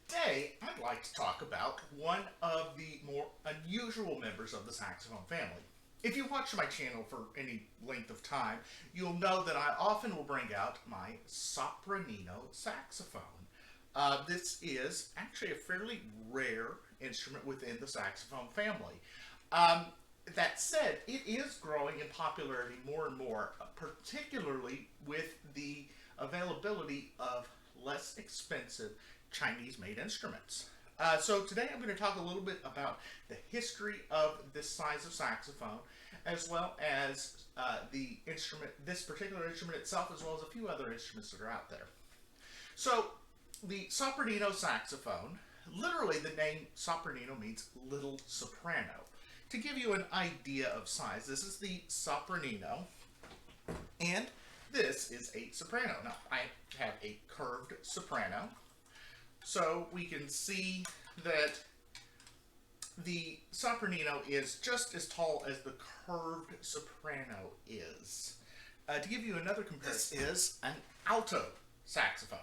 Today, I'd like to talk about one of the more unusual members of the saxophone family. If you watch my channel for any length of time, you'll know that I often will bring out my Sopranino saxophone. This is actually a fairly rare instrument within the saxophone family. Um, that said, it is growing in popularity more and more, particularly with the availability of less expensive Chinese-made instruments. So today I'm going to talk a little bit about the history of this size of saxophone, as well as the instrument, this particular instrument itself, as well as a few other instruments that are out there. So the Sopranino saxophone, literally the name Sopranino means little soprano. To give you an idea of size, this is the Sopranino, and this is a soprano. Now, I have a curved soprano, so we can see that the Sopranino is just as tall as the curved soprano is. To give you another comparison, this is an alto saxophone,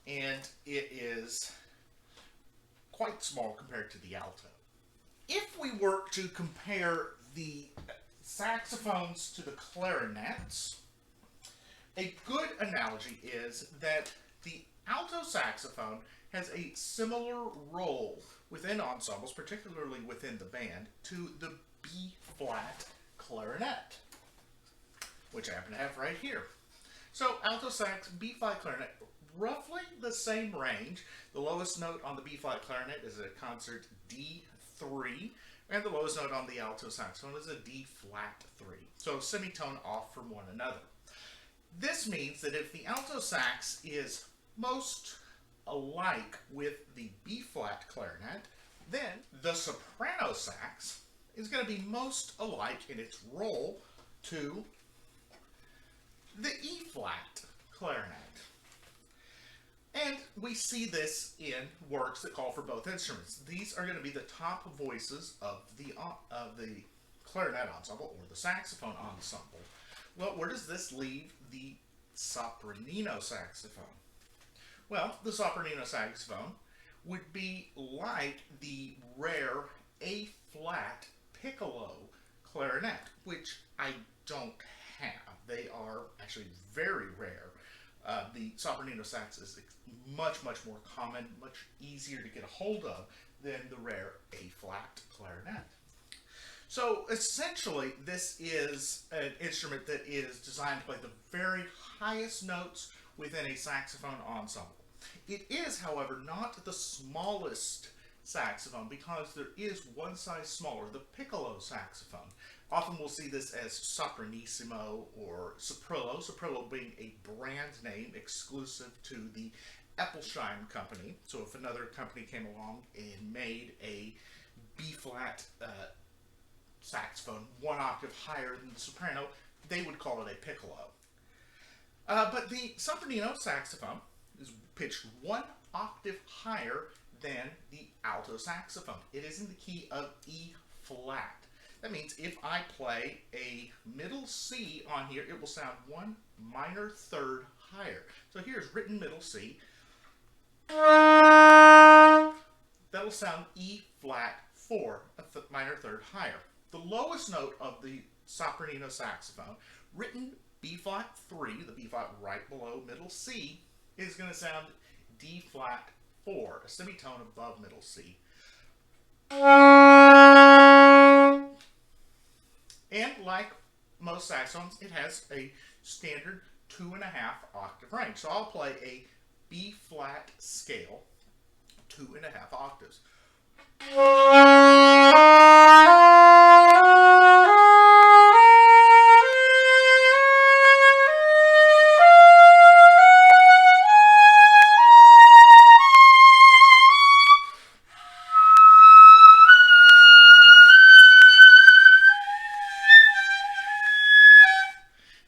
and it is quite small compared to the alto. If we were to compare the saxophones to the clarinets, a good analogy is that the alto saxophone has a similar role within ensembles, particularly within the band, to the B-flat clarinet, which I happen to have right here. So alto sax, B-flat clarinet, roughly the same range. The lowest note on the B-flat clarinet is a concert D3, and the lowest note on the alto saxophone is a D-flat 3. So semitone off from one another. This means that if the alto sax is most alike with the B-flat clarinet, then the soprano sax is going to be most alike in its role to the E-flat clarinet. And we see this in works that call for both instruments. These are going to be the top voices of the clarinet ensemble or the saxophone ensemble. Well, where does this leave the Sopranino saxophone? Well, the Sopranino saxophone would be like the rare A-flat piccolo clarinet, which I don't have. They are actually very rare. The Sopranino sax is much more common, much easier to get a hold of than the rare A-flat clarinet. So essentially, this is an instrument that is designed to play the very highest notes within a saxophone ensemble. It is, however, not the smallest saxophone because there is one size smaller, the piccolo saxophone. Often we'll see this as Sopranissimo or Soprillo, Soprillo being a brand name exclusive to the Eppelstein company. So if another company came along and made a B-flat saxophone one octave higher than the soprano, they would call it a piccolo. But the Sopranino saxophone is pitched one octave higher than the alto saxophone. It is in the key of E-flat. That means if I play a middle C on here, it will sound one minor third higher. So here's written middle C. That'll sound E-flat 4, a minor third higher. The lowest note of the Sopranino saxophone, written B-flat 3, the B-flat right below middle C, is going to sound D-flat 4, a semitone above middle C. And like most saxophones, it has a standard 2.5 octave range. So I'll play a B-flat scale, 2.5 octaves.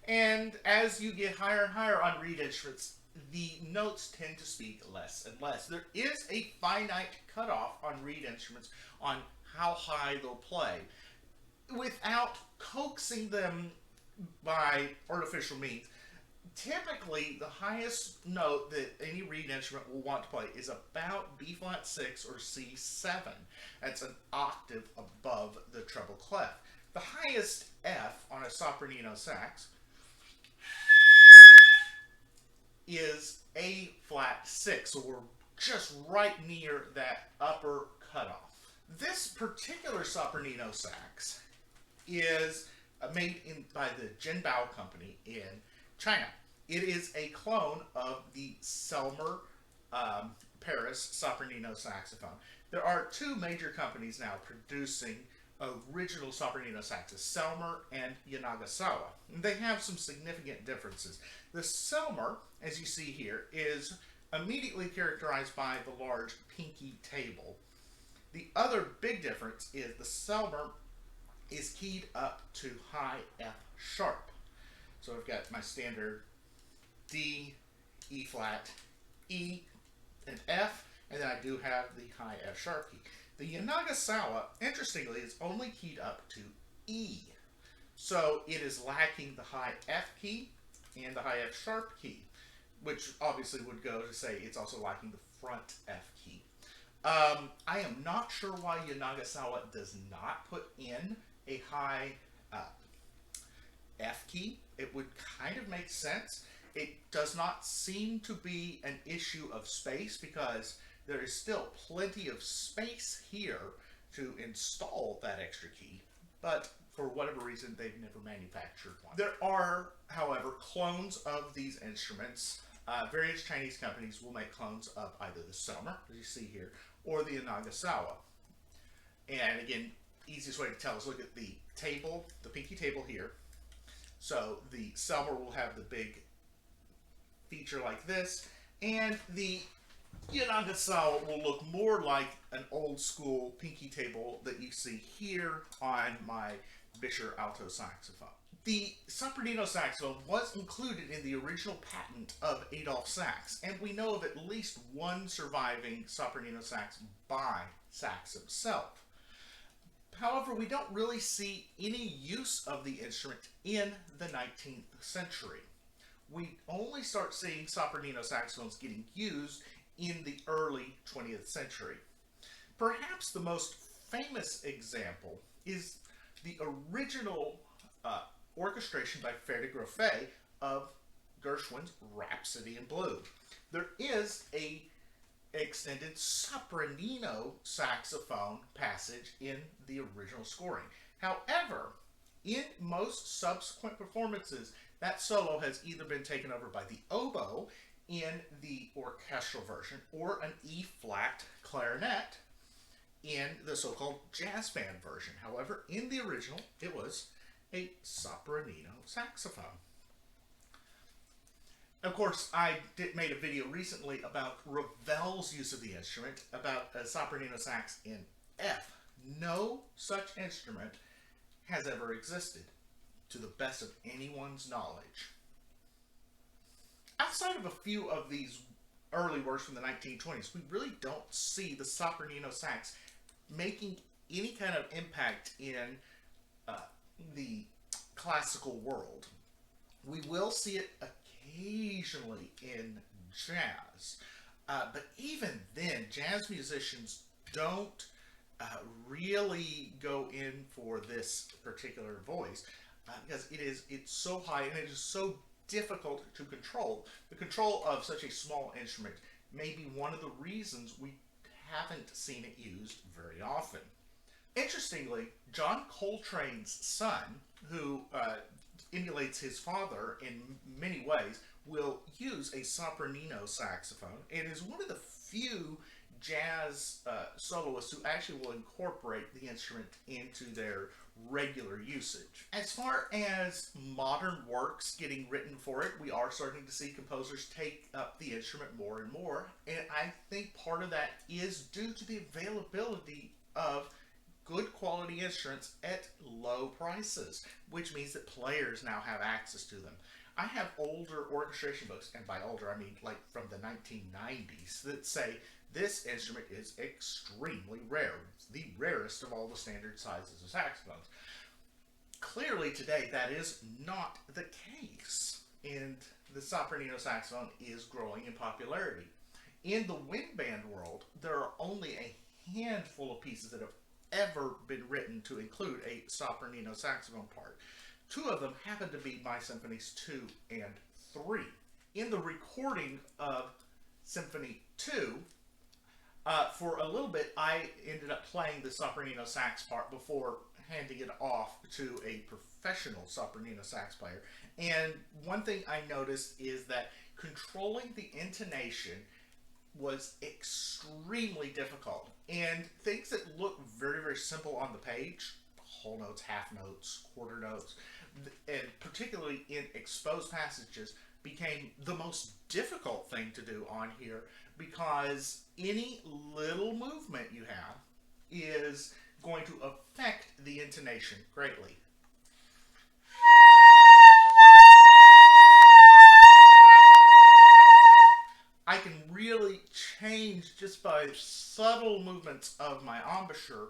And as you get higher and higher on reed instruments, the notes tend to speak less and less. There is a finite cutoff on reed instruments on how high they'll play without coaxing them by artificial means. Typically, the highest note that any reed instrument will want to play is about B flat 6 or C7. That's an octave above the treble clef. The highest F on a sopranino sax is A flat 6, so we're just right near that upper cutoff. This particular sopranino sax is made by the Jinbao company in China. It is a clone of the Selmer Paris Sopranino Saxophone. There are two major companies now producing original sopranino saxes, Selmer and Yanagasawa. And they have some significant differences. The Selmer, as you see here, is immediately characterized by the large pinky table. The other big difference is the Selmer is keyed up to high F sharp. So I've got my standard D, E flat, E, and F, and then I do have the high F sharp key. The Yanagasawa, interestingly, is only keyed up to E. So it is lacking the high F key and the high F sharp key, which obviously would go to say it's also lacking the front F key. I am not sure why Yanagasawa does not put in a high F key. It would kind of make sense. It does not seem to be an issue of space because there is still plenty of space here to install that extra key, but for whatever reason, they've never manufactured one. There are, however, clones of these instruments. Various Chinese companies will make clones of either the Selmer, as you see here, or the Yanagasawa. And again, easiest way to tell is look at the table, the pinky table here. So the Selmer will have the big feature like this, and the Yanagasawa will look more like an old school pinky table that you see here on my Bisher Alto Saxophone. The Sopranino Saxophone was included in the original patent of Adolphe Sax, and we know of at least one surviving Sopranino Sax by Sax himself. However, we don't really see any use of the instrument in the 19th century. We only start seeing sopranino saxophones getting used in the early 20th century. Perhaps the most famous example is the original orchestration by Fer de Groffet of Gershwin's Rhapsody in Blue. There is a extended sopranino saxophone passage in the original scoring. However, in most subsequent performances, that solo has either been taken over by the oboe in the orchestral version or an E-flat clarinet in the so-called jazz band version. However, in the original, it was a sopranino saxophone. Of course, I made a video recently about Ravel's use of the instrument, about a sopranino sax in F. No such instrument has ever existed, to the best of anyone's knowledge. Outside of a few of these early works from the 1920s, we really don't see the sopranino sax making any kind of impact in the classical world. We will see it occasionally in jazz, but even then, jazz musicians don't really go in for this particular voice because it's so high and it is so difficult to control. The control of such a small instrument may be one of the reasons we haven't seen it used very often. Interestingly, John Coltrane's son, who emulates his father in many ways, will use a sopranino saxophone and is one of the few jazz soloists who actually will incorporate the instrument into their regular usage. As far as modern works getting written for it, we are starting to see composers take up the instrument more and more, and I think part of that is due to the availability of good quality instruments at low prices, which means that players now have access to them. I have older orchestration books, and by older I mean like from the 1990s, that say this instrument is extremely rare. It's the rarest of all the standard sizes of saxophones. Clearly today that is not the case, and the Sopranino saxophone is growing in popularity. In the wind band world, there are only a handful of pieces that have ever been written to include a Sopranino saxophone part. Two of them happen to be my Symphonies 2 and 3. In the recording of Symphony 2, for a little bit, I ended up playing the Sopranino sax part before handing it off to a professional Sopranino sax player. And one thing I noticed is that controlling the intonation was extremely difficult. And things that look very, very simple on the page, whole notes, half notes, quarter notes, and particularly in exposed passages, became the most difficult thing to do on here, because any little movement you have is going to affect the intonation greatly. I can really change just by subtle movements of my embouchure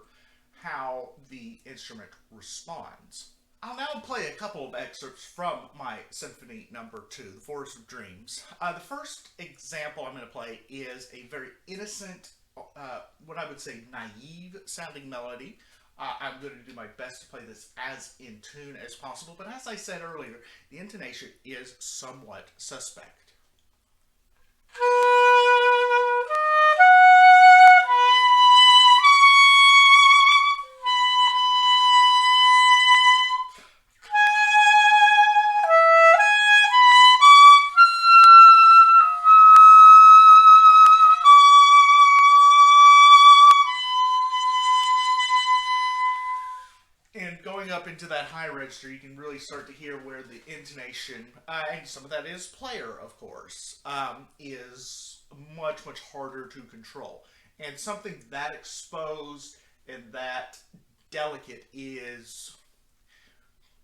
how the instrument responds. I'll now play a couple of excerpts from my Symphony Number 2, The Forest of Dreams. The first example I'm going to play is a very innocent, what I would say naive sounding melody. I'm going to do my best to play this as in tune as possible, but as I said earlier, the intonation is somewhat suspect. And going up into that high register, you can really start to hear where the intonation, and some of that is player, of course, is much, much harder to control. And something that exposed and that delicate is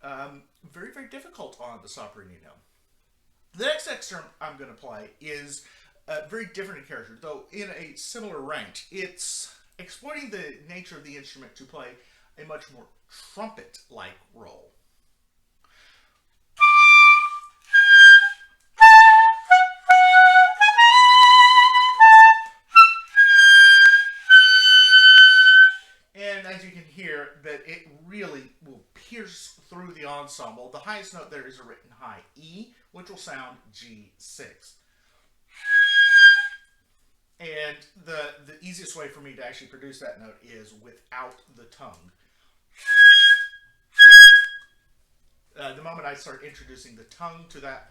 very, very difficult on the Sopranino. The next excerpt I'm going to play is very different in character, though in a similar range. It's exploiting the nature of the instrument to play a much more trumpet-like role. And as you can hear, that it really will pierce through the ensemble. The highest note there is a written high E, which will sound G6. And the easiest way for me to actually produce that note is without the tongue. The moment I start introducing the tongue to that,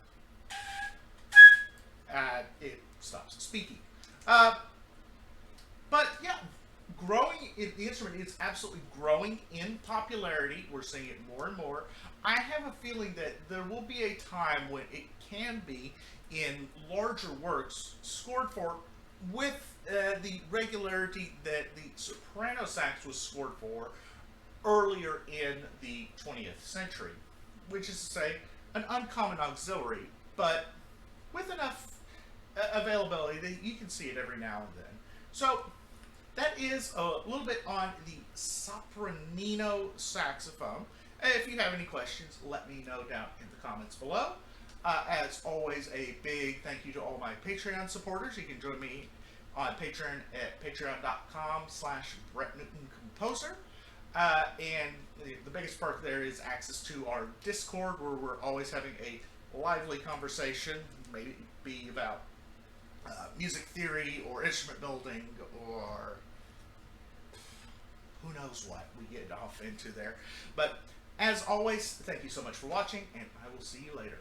it stops speaking. But yeah, the instrument is absolutely growing in popularity. We're seeing it more and more. I have a feeling that there will be a time when it can be in larger works scored for with the regularity that the soprano sax was scored for earlier in the 20th century, which is to say an uncommon auxiliary, but with enough availability that you can see it every now and then. So that is a little bit on the Sopranino saxophone. If you have any questions, let me know down in the comments below. As always, a big thank you to all my Patreon supporters. You can join me on Patreon at patreon.com/BrettNewtonComposer. And the biggest perk there is access to our Discord, where we're always having a lively conversation, maybe be about music theory or instrument building or who knows what we get off into there. But as always, thank you so much for watching, and I will see you later.